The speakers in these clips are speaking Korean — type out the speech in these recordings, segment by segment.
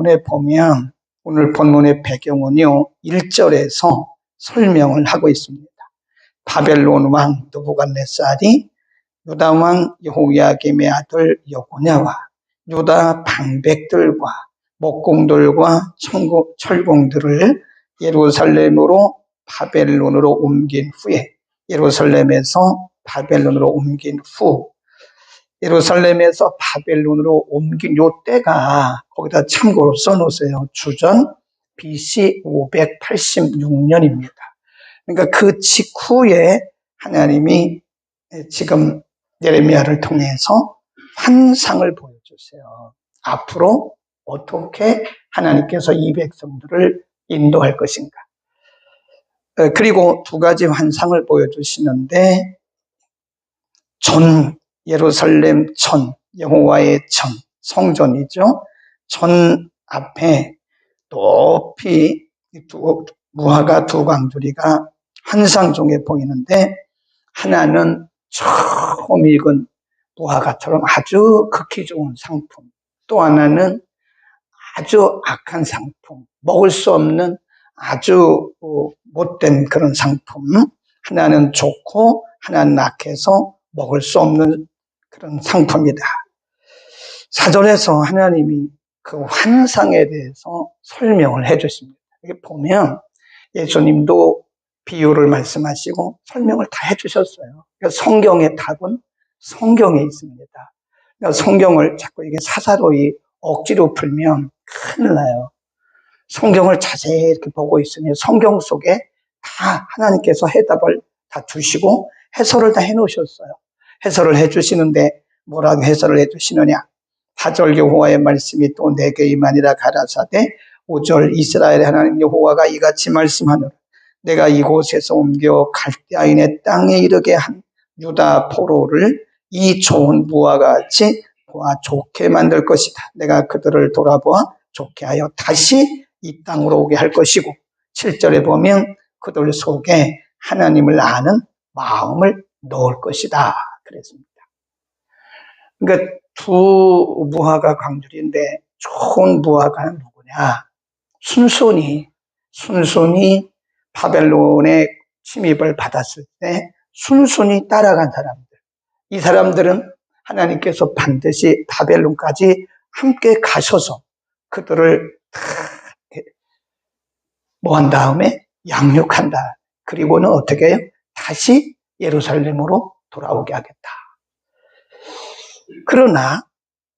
본문에 보면 오늘 본문의 배경은요 1절에서 설명을 하고 있습니다. 바벨론 왕 느부갓네살이 유다 왕 여호야김의 아들 여고냐와 유다 방백들과 목공들과 철공들을 예루살렘으로 바벨론으로 옮긴 후에 예루살렘에서 바벨론으로 옮긴 요 때가 거기다 참고로 써놓으세요. 주전 BC 586년입니다. 그러니까 그 직후에 하나님이 지금 예레미야를 통해서 환상을 보여주세요. 앞으로 어떻게 하나님께서 이 백성들을 인도할 것인가. 그리고 두 가지 환상을 보여주시는데 예루살렘 전, 여호와의 전, 성전이죠. 전 앞에 높이 무화과 두 광주리가 환상 중에 보이는데 하나는 처음 익은 무화과처럼 아주 극히 좋은 상품, 또 하나는 아주 악한 상품, 먹을 수 없는 아주 못된 그런 상품, 하나는 좋고 하나는 악해서 먹을 수 없는 그런 상품이다. 사절에서 하나님이 그 환상에 대해서 설명을 해 주십니다. 이게 보면 예수님도 비유를 말씀하시고 설명을 다 해 주셨어요. 그러니까 성경의 답은 성경에 있습니다. 그러니까 성경을 자꾸 이게 사사로이 억지로 풀면 큰일 나요. 성경을 자세히 이렇게 보고 있으면 성경 속에 다 하나님께서 해답을 다 주시고 해설을 다 해놓으셨어요. 해설을 해주시는데 뭐라고 해설을 해주시느냐. 4절 여호와의 말씀이 또 내게 임하니라 가라사대 5절 이스라엘의 하나님 여호와가 이같이 말씀하노라. 내가 이곳에서 옮겨 갈대아인의 땅에 이르게 한 유다 포로를 이 좋은 무화과 같이 보아 좋게 만들 것이다. 내가 그들을 돌아보아 좋게 하여 다시 이 땅으로 오게 할 것이고 7절에 보면 그들 속에 하나님을 아는 마음을 넣을 것이다. 그랬습니다. 그러니까 두 무화과 광주리인데 좋은 무화과는 누구냐? 순순히 바벨론의 침입을 받았을 때 순순히 따라간 사람들. 이 사람들은 하나님께서 반드시 바벨론까지 함께 가셔서 그들을 한 다음에 양육한다. 그리고는 어떻게 해요? 다시 예루살렘으로 돌아오게 하겠다. 그러나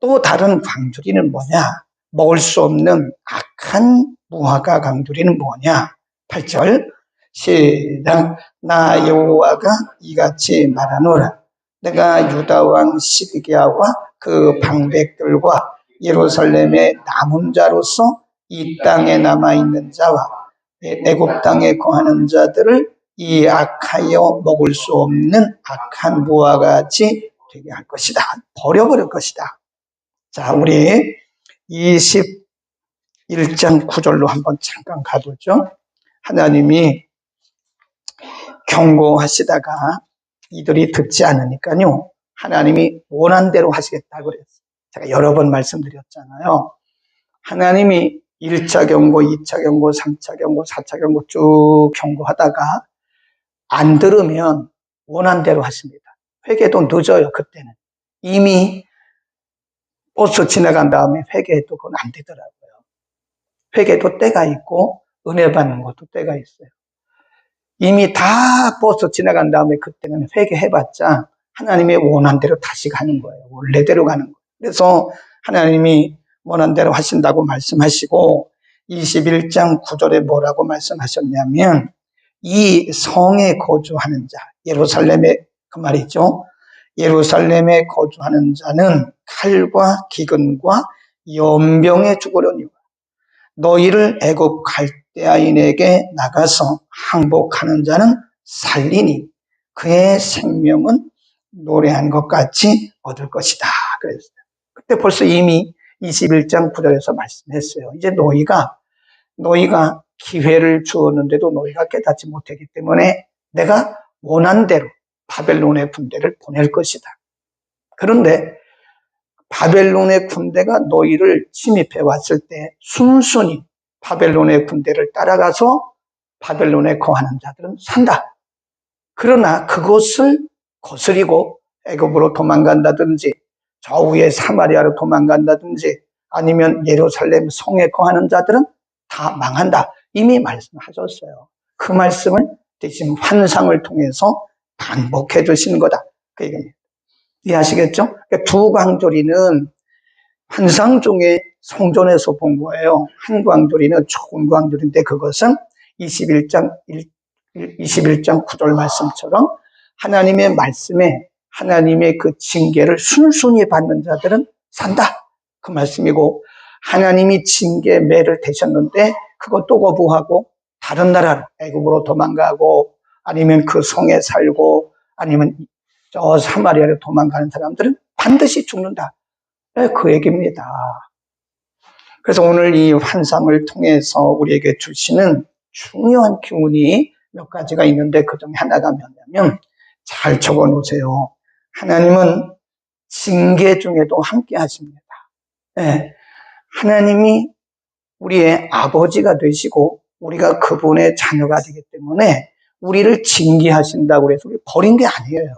또 다른 광주리는 뭐냐? 먹을 수 없는 악한 무화과 광주리는 뭐냐? 8절 시작. 나 여호와가 이같이 말하노라. 내가 유다 왕 시드기야와 그 방백들과 예루살렘의 남은 자로서 이 땅에 남아있는 자와 애굽 땅에 거하는 자들을 이 악하여 먹을 수 없는 악한 무화과같이 되게 할 것이다. 버려버릴 것이다. 자, 우리 21장 9절로 한번 잠깐 가보죠. 하나님이 경고하시다가 이들이 듣지 않으니까요. 하나님이 원한 대로 하시겠다고 그랬어요. 제가 여러 번 말씀드렸잖아요. 하나님이 1차 경고, 2차 경고, 3차 경고, 4차 경고 쭉 경고하다가 안 들으면 원한 대로 하십니다. 회개도 늦어요. 그때는. 이미 버스 지나간 다음에 회개해도 그건 안 되더라고요. 회개도 때가 있고 은혜 받는 것도 때가 있어요. 이미 다 버스 지나간 다음에 그때는 회개해봤자 하나님의 원한 대로 다시 가는 거예요. 원래대로 가는 거예요. 그래서 하나님이 원한 대로 하신다고 말씀하시고 21장 9절에 뭐라고 말씀하셨냐면 이 성에 거주하는 자, 예루살렘에 그 말이죠. 예루살렘에 거주하는 자는 칼과 기근과 연병에 죽으려니와 너희를 애굽 갈대아인에게 나가서 항복하는 자는 살리니 그의 생명은 노래한 것 같이 얻을 것이다. 그랬어요. 그때 벌써 이미 21장 9절에서 말씀했어요. 이제 너희가 기회를 주었는데도 너희가 깨닫지 못했기 때문에 내가 원한 대로 바벨론의 군대를 보낼 것이다. 그런데 바벨론의 군대가 너희를 침입해 왔을 때 순순히 바벨론의 군대를 따라가서 바벨론에 거하는 자들은 산다. 그러나 그것을 거스리고 애굽으로 도망간다든지 저 위에 사마리아로 도망간다든지 아니면 예루살렘 성에 거하는 자들은 다 망한다. 이미 말씀하셨어요. 그 말씀을 대신 환상을 통해서 반복해 주시는 거다. 그 얘기입니다. 이해하시겠죠? 그러니까 두 광조리는 환상 중에 성전에서 본 거예요. 한 광조리는 좋은 광조리인데 그것은 21장 9절 말씀처럼 하나님의 말씀에 하나님의 그 징계를 순순히 받는 자들은 산다. 그 말씀이고 하나님이 징계 매를 대셨는데 그것도 거부하고 다른 나라로 애굽으로 도망가고 아니면 그 성에 살고 아니면 저 사마리아로 도망가는 사람들은 반드시 죽는다. 그 얘기입니다. 그래서 오늘 이 환상을 통해서 우리에게 주시는 중요한 교훈이 몇 가지가 있는데 그 중에 하나가 뭐냐면 잘 적어 놓으세요. 하나님은 징계 중에도 함께 하십니다. 네. 하나님이 우리의 아버지가 되시고 우리가 그분의 자녀가 되기 때문에 우리를 징계하신다고 해서 우리 버린 게 아니에요.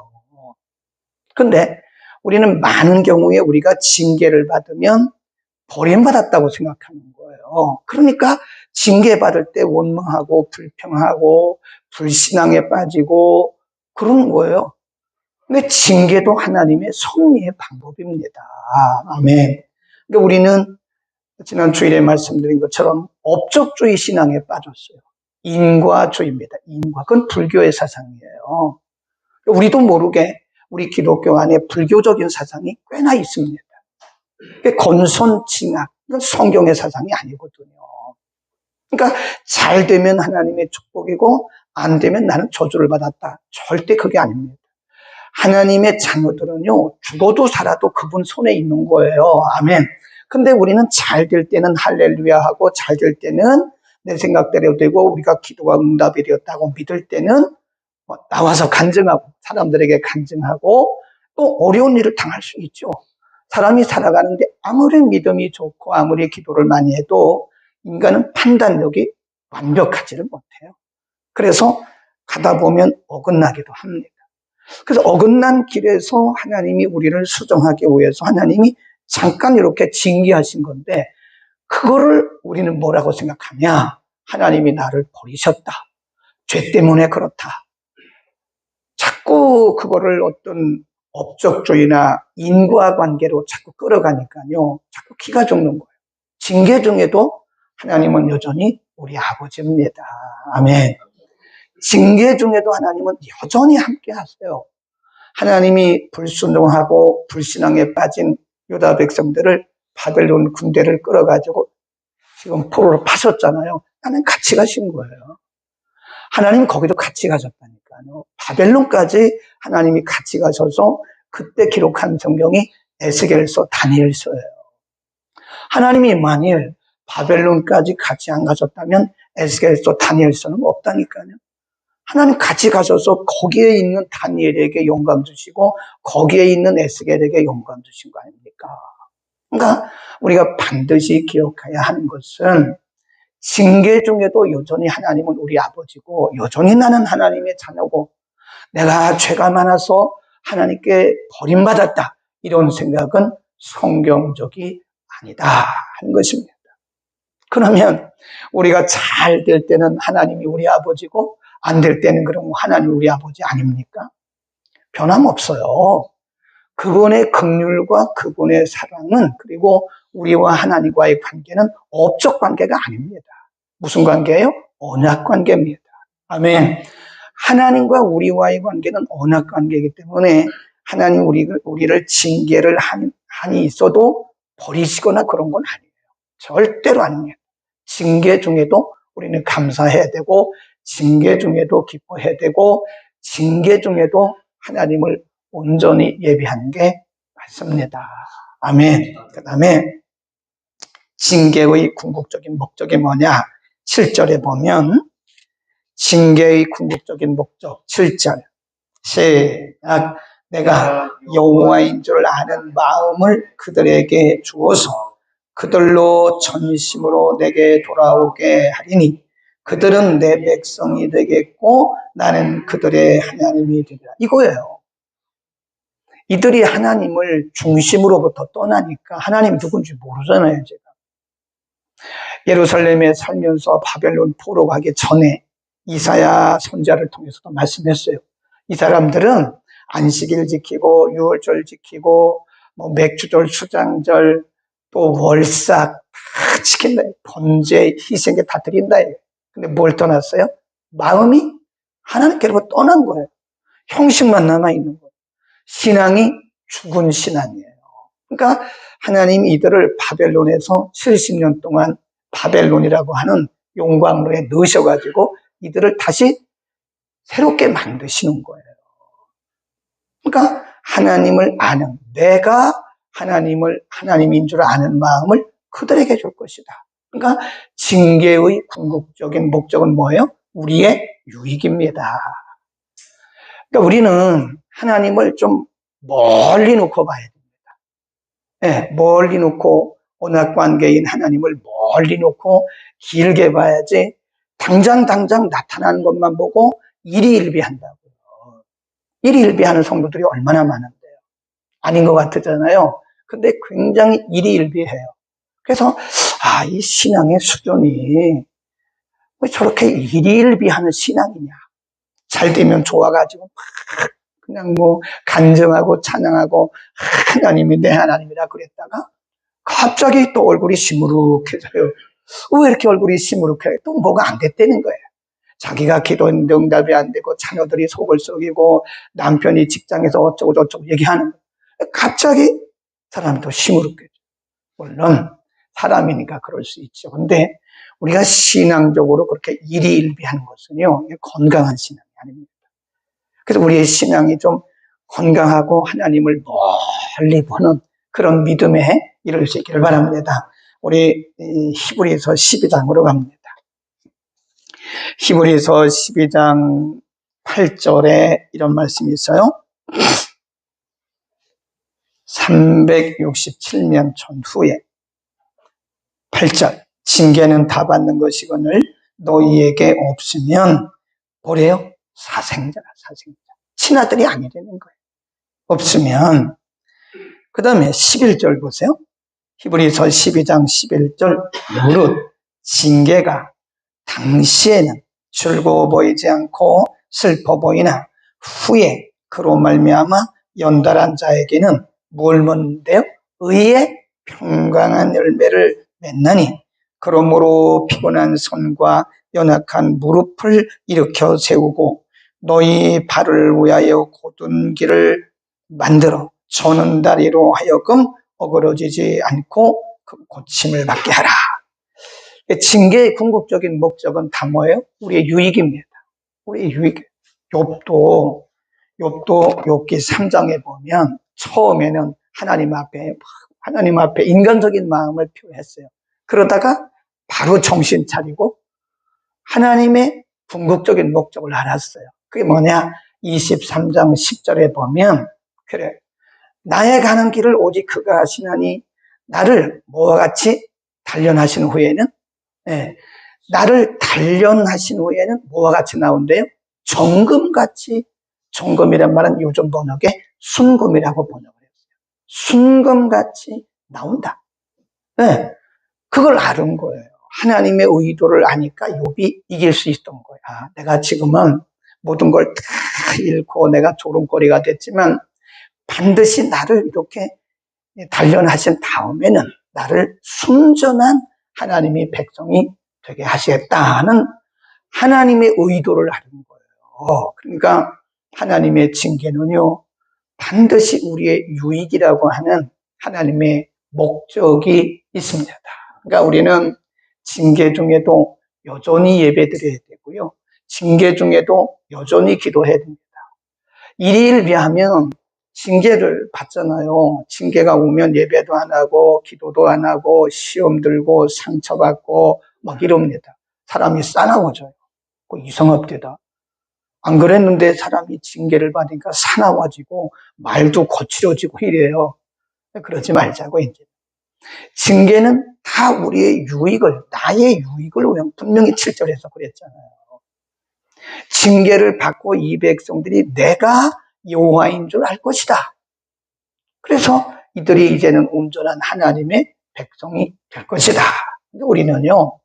근데 우리는 많은 경우에 우리가 징계를 받으면 버림받았다고 생각하는 거예요. 그러니까 징계받을 때 원망하고 불평하고 불신앙에 빠지고 그러는 거예요. 근데 징계도 하나님의 섭리의 방법입니다. 아멘. 그러니까 우리는 지난 주일에 말씀드린 것처럼 업적주의 신앙에 빠졌어요. 인과주의입니다. 인과. 그건 불교의 사상이에요. 우리도 모르게 우리 기독교 안에 불교적인 사상이 꽤나 있습니다. 건선징악, 이건 성경의 사상이 아니거든요. 그러니까 잘 되면 하나님의 축복이고 안 되면 나는 저주를 받았다. 절대 그게 아닙니다. 하나님의 자녀들은요, 죽어도 살아도 그분 손에 있는 거예요. 아멘. 근데 우리는 잘 될 때는 할렐루야 하고 잘 될 때는 내 생각대로 되고 우리가 기도가 응답이 되었다고 믿을 때는 나와서 간증하고 사람들에게 간증하고 또 어려운 일을 당할 수 있죠. 사람이 살아가는데 아무리 믿음이 좋고 아무리 기도를 많이 해도 인간은 판단력이 완벽하지를 못해요. 그래서 가다 보면 어긋나기도 합니다. 그래서 어긋난 길에서 하나님이 우리를 수정하기 위해서 하나님이 잠깐 이렇게 징계하신 건데 그거를 우리는 뭐라고 생각하냐? 하나님이 나를 버리셨다. 죄 때문에 그렇다. 자꾸 그거를 어떤 업적주의나 인과관계로 자꾸 끌어가니까요. 자꾸 기가 죽는 거예요. 징계 중에도 하나님은 여전히 우리 아버지입니다. 아멘. 징계 중에도 하나님은 여전히 함께 하세요. 하나님이 불순종하고 불신앙에 빠진 유다 백성들을 바벨론 군대를 끌어가지고 지금 포로로 파셨잖아요. 나는 같이 가신 거예요. 하나님 거기도 같이 가셨다니까요. 바벨론까지 하나님이 같이 가셔서 그때 기록한 성경이 에스겔서, 다니엘서예요. 하나님이 만일 바벨론까지 같이 안 가셨다면 에스겔서, 다니엘서는 없다니까요. 하나님 같이 가셔서 거기에 있는 다니엘에게 영감 주시고 거기에 있는 에스겔에게 영감 주신 거 아닙니까? 그러니까 우리가 반드시 기억해야 하는 것은 징계 중에도 여전히 하나님은 우리 아버지고 여전히 나는 하나님의 자녀고 내가 죄가 많아서 하나님께 버림받았다. 이런 생각은 성경적이 아니다 하는 것입니다. 그러면 우리가 잘 될 때는 하나님이 우리 아버지고 안 될 때는 그럼 하나님 우리 아버지 아닙니까? 변함없어요. 그분의 긍휼과 그분의 사랑은 그리고 우리와 하나님과의 관계는 업적 관계가 아닙니다. 무슨 관계예요? 언약 관계입니다. 아멘. 하나님과 우리와의 관계는 언약 관계이기 때문에 하나님 우리를 징계를 한이 있어도 버리시거나 그런 건 아니에요. 절대로 아닙니다. 징계 중에도 우리는 감사해야 되고 징계 중에도 기뻐해야 되고 징계 중에도 하나님을 온전히 예비하는 게 맞습니다. 아멘. 그 다음에 징계의 궁극적인 목적이 뭐냐? 7절에 보면 징계의 궁극적인 목적 7절 시작. 내가 여호와인 줄 아는 마음을 그들에게 주어서 그들로 전심으로 내게 돌아오게 하리니 그들은 내 백성이 되겠고 나는 그들의 하나님이 되리라. 이거예요. 이들이 하나님을 중심으로부터 떠나니까 하나님이 누군지 모르잖아요. 제가 예루살렘에 살면서 바벨론 포로 가기 전에 이사야 선지자를 통해서도 말씀했어요. 이 사람들은 안식일 지키고 유월절 지키고 뭐 맥주절, 수장절, 또 월삭 다 지킨다. 번제, 희생에 다 드린다. 근데 뭘 떠났어요? 마음이 하나님께로 떠난 거예요. 형식만 남아있는 거예요. 신앙이 죽은 신앙이에요. 그러니까 하나님이 이들을 바벨론에서 70년 동안 바벨론이라고 하는 용광로에 넣으셔가지고 이들을 다시 새롭게 만드시는 거예요. 그러니까 하나님을 아는, 내가 하나님인 줄 아는 마음을 그들에게 줄 것이다. 그러니까 징계의 궁극적인 목적은 뭐예요? 우리의 유익입니다. 그러니까 우리는 하나님을 좀 멀리 놓고 봐야 됩니다. 네, 멀리 놓고 언약관계인 하나님을 멀리 놓고 길게 봐야지 당장 나타나는 것만 보고 일희일비한다고요. 일희일비하는 성도들이 얼마나 많은데요. 아닌 것 같잖아요. 근데 굉장히 일희일비해요. 그래서 이 신앙의 수준이 왜 저렇게 일희일비하는 신앙이냐. 잘 되면 좋아가지고 막 그냥 뭐 간증하고 찬양하고 하나님이 내 하나님이라 그랬다가 갑자기 또 얼굴이 시무룩해져요. 왜 이렇게 얼굴이 시무룩해? 또 뭐가 안 됐다는 거예요. 자기가 기도했는데 응답이 안 되고 자녀들이 속을 썩이고 남편이 직장에서 어쩌고 저쩌고 얘기하는 거예요. 갑자기 사람이 또 시무룩해져요. 물론 사람이니까 그럴 수 있죠. 근데 우리가 신앙적으로 그렇게 일희일비하는 것은요, 건강한 신앙이 아닙니다. 그래서 우리의 신앙이 좀 건강하고 하나님을 멀리 보는 그런 믿음에 이룰 수 있기를 바랍니다. 우리 히브리서 12장으로 갑니다. 히브리서 12장 8절에 이런 말씀이 있어요. 367년 전후에 8절 징계는 다 받는 것이거늘 너희에게 없으면 뭐래요? 사생자라. 친아들이 아니라는 거예요. 없으면. 그 다음에 11절 보세요. 히브리서 12장 11절 무릇 징계가 당시에는 즐거워 보이지 않고 슬퍼 보이나 후에 그로 말미암아 연달한 자에게는 뭘 맺는데요? 의의 평강한 열매를 맺나니 그러므로 피곤한 손과 연약한 무릎을 일으켜 세우고 너희 발을 위하여 곧은 길을 만들어 저는 다리로 하여금 어그러지지 않고 그 고침을 받게 하라. 징계의 궁극적인 목적은 다 뭐예요? 우리의 유익입니다. 우리의 유익. 욥기 3장에 보면 처음에는 하나님 앞에 인간적인 마음을 표했어요. 그러다가 바로 정신 차리고 하나님의 궁극적인 목적을 알았어요. 그게 뭐냐? 23장 10절에 보면 그래, 나의 가는 길을 오직 그가 하시나니 나를 뭐와 같이 단련하신 후에는 나를 단련하신 후에는 뭐와 같이 나온대요? 정금같이. 정금이란 말은 요즘 번역에 순금이라고 번역을 했어요. 순금같이 나온다. 그걸 아는 거예요. 하나님의 의도를 아니까 욥이 이길 수 있던 거야. 내가 지금은 모든 걸 다 잃고 내가 조롱거리가 됐지만 반드시 나를 이렇게 단련하신 다음에는 나를 순전한 하나님의 백성이 되게 하시겠다는 하나님의 의도를 아는 거예요. 그러니까 하나님의 징계는요, 반드시 우리의 유익이라고 하는 하나님의 목적이 있습니다. 그러니까 우리는 징계 중에도 여전히 예배드려야 되고요. 징계 중에도 여전히 기도해야 됩니다. 일일비하면 징계를 받잖아요. 징계가 오면 예배도 안 하고 기도도 안 하고 시험 들고 상처받고 막 이럽니다. 사람이 싸나워져요. 이상합니다. 안 그랬는데 사람이 징계를 받으니까 사나워지고 말도 거칠어지고 이래요. 그러지 말자고 이제. 징계는 다 우리의 유익을, 나의 유익을 위한, 분명히 7절에서 그랬잖아요. 징계를 받고 이 백성들이 내가 여호와인 줄 알 것이다. 그래서 이들이 이제는 온전한 하나님의 백성이 될 것이다. 우리는요,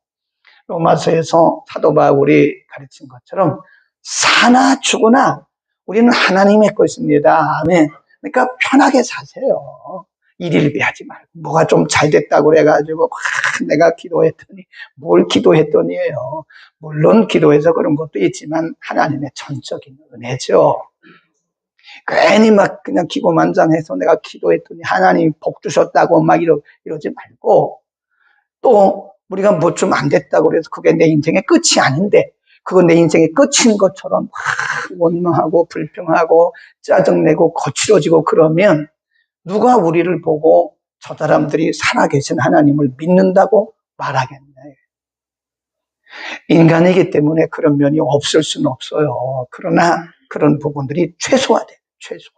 로마서에서 사도 바울이 가르친 것처럼 사나 죽으나 우리는 하나님의 것입니다. 아멘. 그러니까 편하게 사세요. 일일비하지 말고. 뭐가 좀 잘 됐다고 그래가지고 내가 기도했더니 뭘 기도했더니예요. 물론 기도해서 그런 것도 있지만 하나님의 전적인 은혜죠. 괜히 막 그냥 기고만장해서 내가 기도했더니 하나님이 복 주셨다고 막 이러지 말고, 또 우리가 뭐 좀 안 됐다고 그래서 그게 내 인생의 끝이 아닌데 그건 내 인생의 끝인 것처럼 원망하고 불평하고 짜증내고 거칠어지고 그러면 누가 우리를 보고 저 사람들이 살아계신 하나님을 믿는다고 말하겠나요? 인간이기 때문에 그런 면이 없을 수는 없어요. 그러나 그런 부분들이 최소화돼요. 최소화.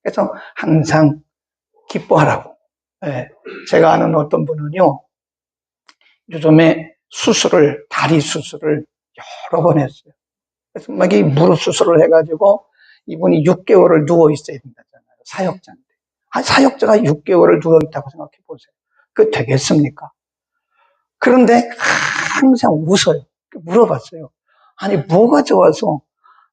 그래서 항상 기뻐하라고. 네. 제가 아는 어떤 분은요, 요즘에 다리 수술을 여러 번 했어요. 그래서 막 이 무릎 수술을 해가지고 이분이 6개월을 누워있어야 된다잖아요. 사역자인데. 사역자가 6개월을 누워있다고 생각해 보세요. 그게 되겠습니까? 그런데 항상 웃어요. 물어봤어요. 아니, 뭐가 좋아서,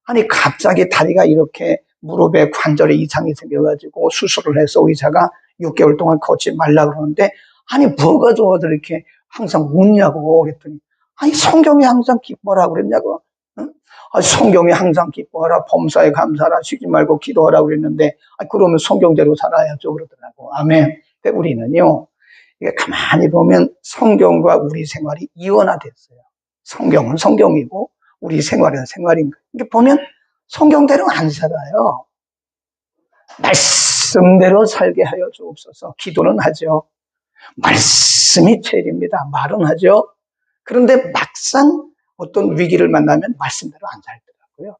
아니, 갑자기 다리가 이렇게 무릎에 관절에 이상이 생겨가지고 수술을 해서 의사가 6개월 동안 걷지 말라 그러는데, 아니, 뭐가 좋아서 이렇게 항상 웃냐고 그랬더니, 아니, 성경이 항상 기뻐하라고 그랬냐고. 응? 성경이 항상 기뻐하라, 범사에 감사하라, 쉬지 말고 기도하라고 그랬는데, 그러면 성경대로 살아야죠 그러더라고. 아멘. 근데 우리는요, 이게 가만히 보면 성경과 우리 생활이 이원화됐어요. 성경은 성경이고 우리 생활은 생활인 거예요. 이게 보면 성경대로 안 살아요. 말씀대로 살게 하여 주옵소서. 기도는 하죠. 말씀이 제일입니다. 말은 하죠. 그런데 막상 어떤 위기를 만나면 말씀대로 안 살더라고요.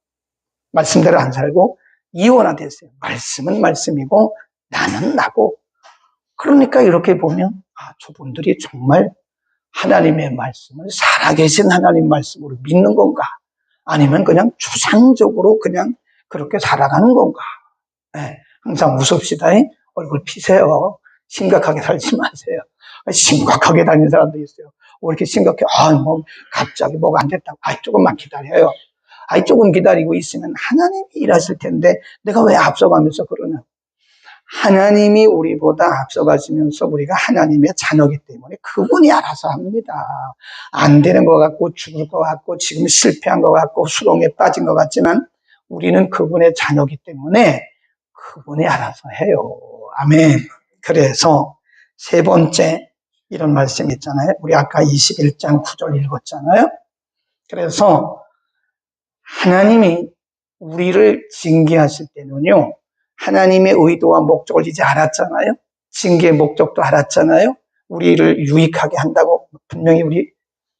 말씀대로 안 살고 이원화됐어요. 말씀은 말씀이고 나는 나고. 그러니까 이렇게 보면 저분들이 정말 하나님의 말씀을 살아계신 하나님 말씀으로 믿는 건가? 아니면 그냥 추상적으로 그냥 그렇게 살아가는 건가? 네, 항상 웃읍시다. 얼굴 피세요. 심각하게 살지 마세요. 심각하게 다니는 사람도 있어요. 왜 이렇게 심각해? 갑자기 뭐가 안 됐다고. 조금만 기다려요. 조금 기다리고 있으면 하나님이 일하실 텐데 내가 왜 앞서가면서 그러냐? 하나님이 우리보다 앞서가시면서 우리가 하나님의 자녀이기 때문에 그분이 알아서 합니다. 안 되는 것 같고 죽을 것 같고 지금 실패한 것 같고 수렁에 빠진 것 같지만 우리는 그분의 자녀이기 때문에 그분이 알아서 해요. 아멘. 그래서 세 번째 이런 말씀 있잖아요. 우리 아까 21장 9절 읽었잖아요. 그래서 하나님이 우리를 징계하실 때는요, 하나님의 의도와 목적을 이제 알았잖아요. 징계의 목적도 알았잖아요. 우리를 유익하게 한다고 분명히 우리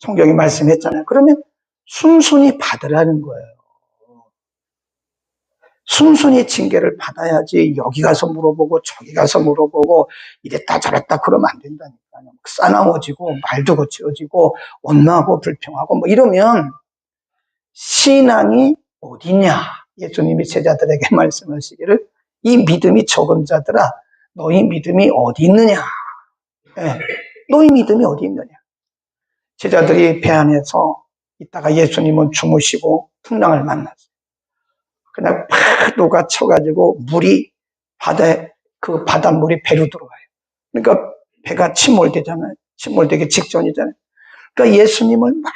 성경이 말씀했잖아요. 그러면 순순히 받으라는 거예요. 순순히 징계를 받아야지 여기 가서 물어보고 저기 가서 물어보고 이랬다 저랬다 그러면 안 된다니까요. 싸나워지고 말도 거칠어지고 원망하고 불평하고 뭐 이러면 신앙이 어디냐? 예수님이 제자들에게 말씀하시기를 이 믿음이 적은 자들아 너희 믿음이 어디 있느냐? 네, 너희 믿음이 어디 있느냐? 제자들이 배 안에서 있다가 예수님은 주무시고 풍랑을 만났어요. 그냥 파도가 쳐가지고 물이 그 바닷물이 배로 들어와요. 그러니까 배가 침몰되잖아요. 침몰되기 직전이잖아요. 그러니까 예수님을 막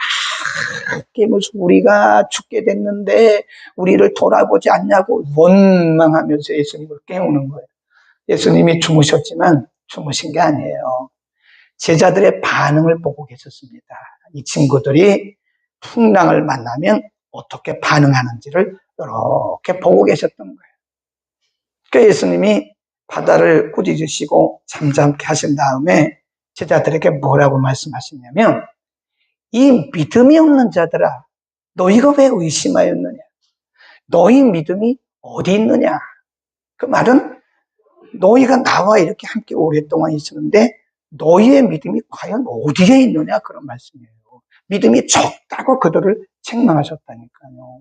깨면서 우리가 죽게 됐는데 우리를 돌아보지 않냐고 원망하면서 예수님을 깨우는 거예요. 예수님이 주무셨지만 주무신 게 아니에요. 제자들의 반응을 보고 계셨습니다. 이 친구들이 풍랑을 만나면 어떻게 반응하는지를 이렇게 보고 계셨던 거예요. 그러니까 예수님이 바다를 꾸짖으시고 잠잠케 하신 다음에 제자들에게 뭐라고 말씀하시냐면 이 믿음이 없는 자들아 너희가 왜 의심하였느냐? 너희 믿음이 어디 있느냐? 그 말은 너희가 나와 이렇게 함께 오랫동안 있었는데 너희의 믿음이 과연 어디에 있느냐? 그런 말씀이에요. 믿음이 적다고 그들을 책망하셨다니까요.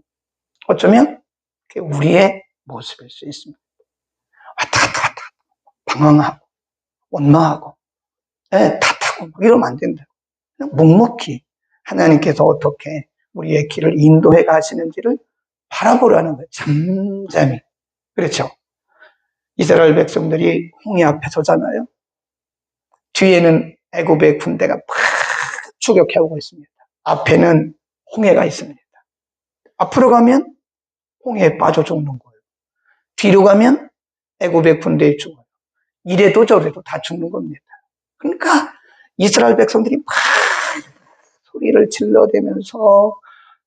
어쩌면 그게 우리의 모습일 수 있습니다. 왔다 갔다 왔다 방황하고 원망하고 탓하고 이러면 안 된다. 그냥 묵묵히 하나님께서 어떻게 우리의 길을 인도해 가시는지를 바라보라는 거예요. 잠잠히. 그렇죠. 이스라엘 백성들이 홍해 앞에 서잖아요. 뒤에는 애굽의 군대가 막 추격해 오고 있습니다. 앞에는 홍해가 있습니다. 앞으로 가면 홍해에 빠져 죽는 거예요. 뒤로 가면 애굽의 군대에 죽어요. 이래도 저래도 다 죽는 겁니다. 그러니까 이스라엘 백성들이 막 소리를 질러대면서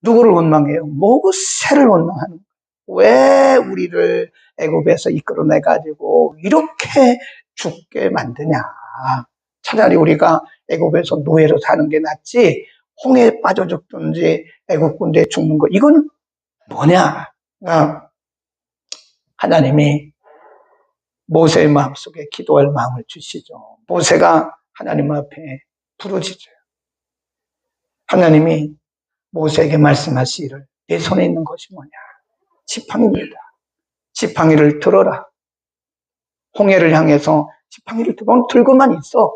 누구를 원망해요? 모세를 원망하는 거예요. 왜 우리를 애굽에서 이끌어내가지고 이렇게 죽게 만드냐? 차라리 우리가 애굽에서 노예로 사는 게 낫지 홍해에 빠져 죽든지 애굽 군대에 죽는 거 이건 뭐냐? 하나님이 모세의 마음속에 기도할 마음을 주시죠. 모세가 하나님 앞에 부르짖어요. 하나님이 모세에게 말씀하시기를 내 손에 있는 것이 뭐냐? 지팡이입니다. 지팡이를 들어라. 홍해를 향해서 지팡이를 들고 너는 들고만 있어.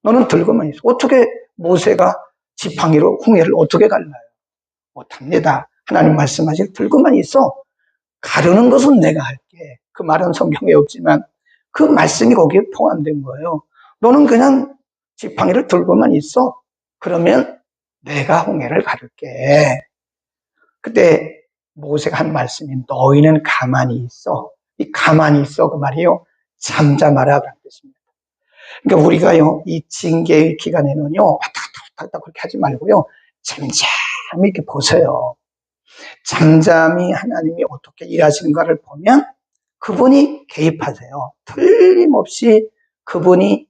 너는 들고만 있어. 어떻게 모세가 지팡이로 홍해를 어떻게 갈라요? 못합니다. 하나님 말씀하시길 들고만 있어. 가르는 것은 내가 할게. 그 말은 성경에 없지만 그 말씀이 거기에 포함된 거예요. 너는 그냥 지팡이를 들고만 있어. 그러면 내가 홍해를 가를게. 그때 모세가 한 말씀이 너희는 가만히 있어. 이 가만히 있어 그 말이요. 잠잠하라 그런 뜻입니다. 그러니까 우리가요 이 징계의 기간에는요 왔다 갔다 그렇게 하지 말고요 잠잠히 이렇게 보세요. 잠잠히 하나님이 어떻게 일하시는가를 보면 그분이 개입하세요. 틀림없이 그분의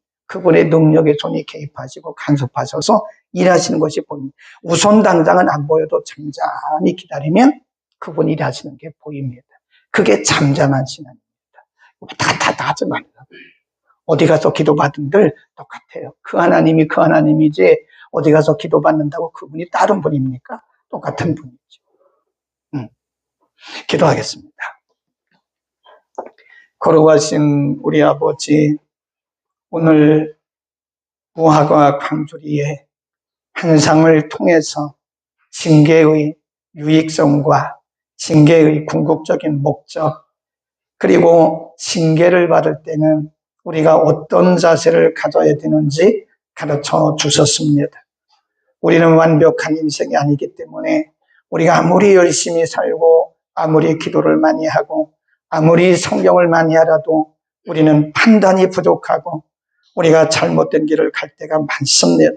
능력의 손이 개입하시고 간섭하셔서 일하시는 것이 보입니다. 우선 당장은 안 보여도 잠잠히 기다리면 그분이 일하시는 게 보입니다. 그게 잠잠한 신앙입니다. 다 하지 말라고. 어디 가서 기도받은들 똑같아요. 그 하나님이지 어디 가서 기도받는다고 그분이 다른 분입니까? 똑같은 분이죠. 기도하겠습니다. 걸어가신 우리 아버지, 오늘 무화과 광주리의 환상을 통해서 징계의 유익성과 징계의 궁극적인 목적, 그리고 징계를 받을 때는 우리가 어떤 자세를 가져야 되는지 가르쳐 주셨습니다. 우리는 완벽한 인생이 아니기 때문에 우리가 아무리 열심히 살고 아무리 기도를 많이 하고 아무리 성경을 많이 하라도 우리는 판단이 부족하고 우리가 잘못된 길을 갈 때가 많습니다.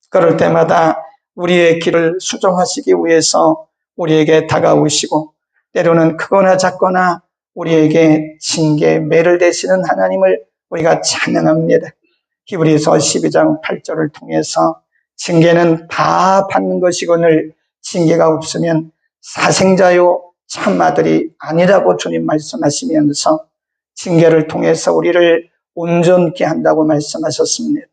그럴 때마다 우리의 길을 수정하시기 위해서 우리에게 다가오시고 때로는 크거나 작거나 우리에게 징계, 매를 대시는 하나님을 우리가 찬양합니다. 히브리서 12장 8절을 통해서 징계는 다 받는 것이거늘 징계가 없으면 사생자요 참 아들이 아니라고 주님 말씀하시면서 징계를 통해서 우리를 온전케 한다고 말씀하셨습니다.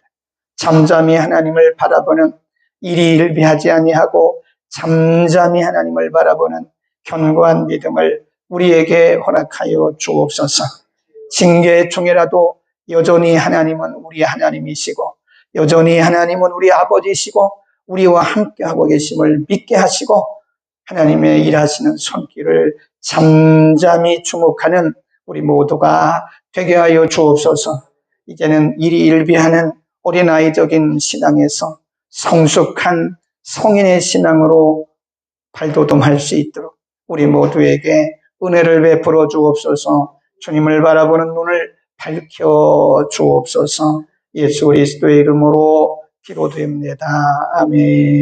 잠잠히 하나님을 바라보는 일희일비하지 아니하고 잠잠히 하나님을 바라보는 견고한 믿음을 우리에게 허락하여 주옵소서. 징계 중에라도 여전히 하나님은 우리 하나님이시고 여전히 하나님은 우리 아버지시고 우리와 함께하고 계심을 믿게 하시고 하나님의 일하시는 손길을 잠잠히 주목하는 우리 모두가 되게 하여 주옵소서. 이제는 일희일비하는 어린아이적인 신앙에서 성숙한 성인의 신앙으로 발돋움할 수 있도록 우리 모두에게 은혜를 베풀어 주옵소서. 주님을 바라보는 눈을 밝혀 주옵소서. 예수 그리스도의 이름으로 기도드립니다. 아멘.